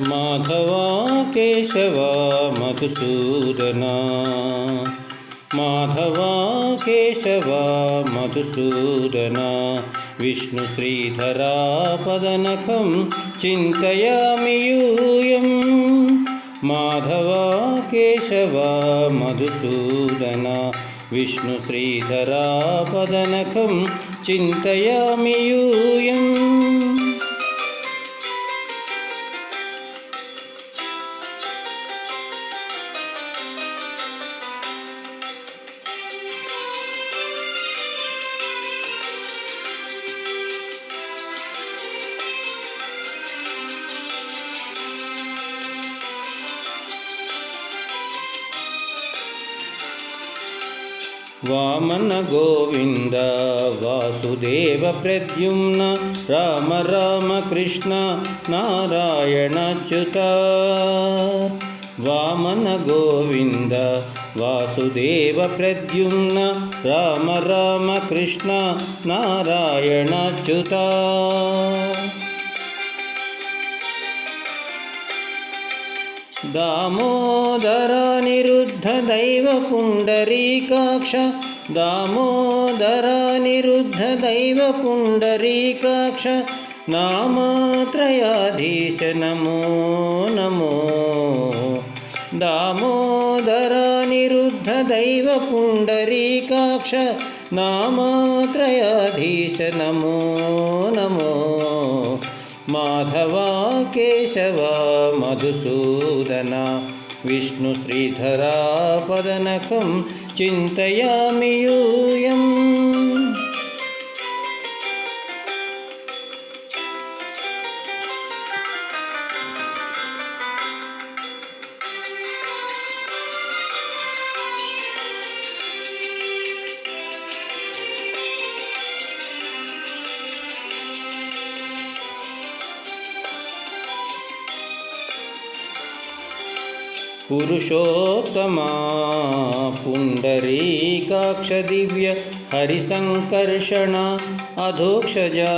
మాధవా కేశవా మధుసూదనా మాధవా కేశవా మధుసూదనా విష్ణు శ్రీధరా పదనఖం చింతయామి యూయం మాధవా కేశవా మధుసూదనా విష్ణు శ్రీధరా పదనఖం చింతయామి యూయం వామన గోవింద వాసుదేవ ప్రద్యుమ్న రామ రామ కృష్ణ నారాయణచ్యుత వామన గోవింద వాసుదేవ ప్రద్యుమ్న రామ రామ కృష్ణ నారాయణచ్యుత దామోదర నిరుద్ధ దైవ పుండరీకాక్ష దామోదర నిరుద్ధ దైవ పుండరీకాక్ష నామత్రయాధీశ నమో నమో దామోదర నిరుద్ధ దైవ పుండరీకాక్ష నామత్రయాధీశ నమో నమో మాధవా కేశవా మధుసూదనా విష్ణు శ్రీధరా పదనఖం చింతయామి యూయం పురుషోత్తమా పుండరీకాక్ష దివ్య హరిసంకర్షణ అధోక్షజా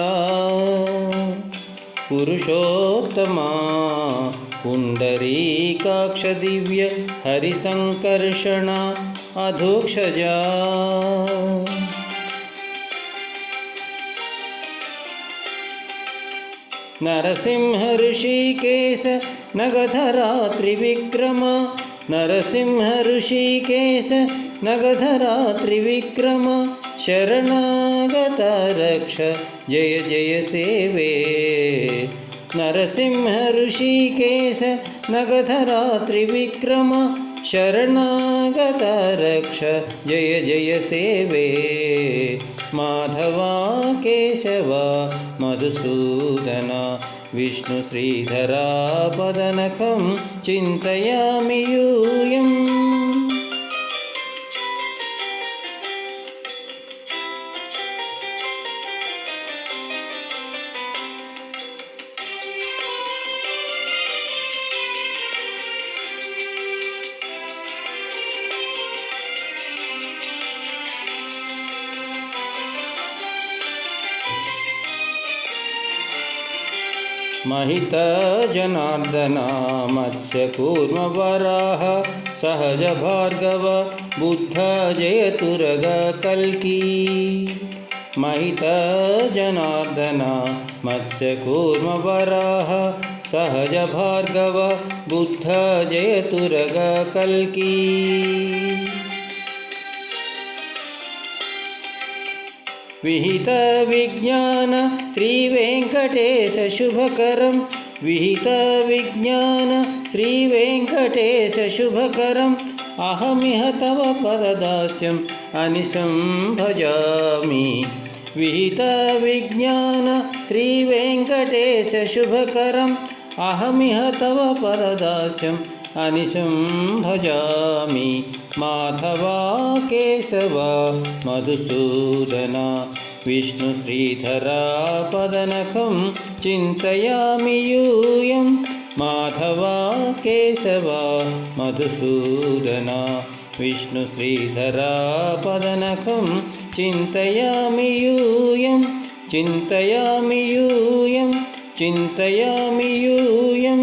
పురుషోత్తమా పుండరీకాక్ష దివ్య హరిసంకర్షణ అధోక్షజా నరసింహ ఋషికేశ నగధరా త్రివిక్రమ నరసింహ ఋషికేశ నగధరా త్రివిక్రమ శరణాగత రక్ష జయ జయ సేవే నరసింహ ఋషికేశ నగధరా త్రివిక్రమ శరణాగత రక్ష జయ జయ సేవే మాధవా కేశవా మధుసూదనా విష్ణు శ్రీధరా పదనఖం చింతయామి యూయం महित जनार्दना मत्स्यकूर्म वराह सहज भार्गव बुद्ध जयतुरग कल्की महित जनार्दना मत्स्यकूर्म वराह सहज भार्गव बुद्ध जयतुरग कल्की विहित विज्ञान श्री वेंकटेश शुभकरं विहित विज्ञान श्री वेंकटेश शुभकरं अहमिह तव पददास्यम् अनिशं भजामि विहित विज्ञान श्री वेंकटेश शुभकरं अहमिह तव पददास्यम् अनिशं भजामि माधवा केशवा मधुसूदना विष्णु श्रीधरा पदनखं चिन्तयामि यूयं माधवा केशवा मधुसूदना विष्णु श्रीधरा पदनखं चिन्तयामि यूयं చింతయామి యూయం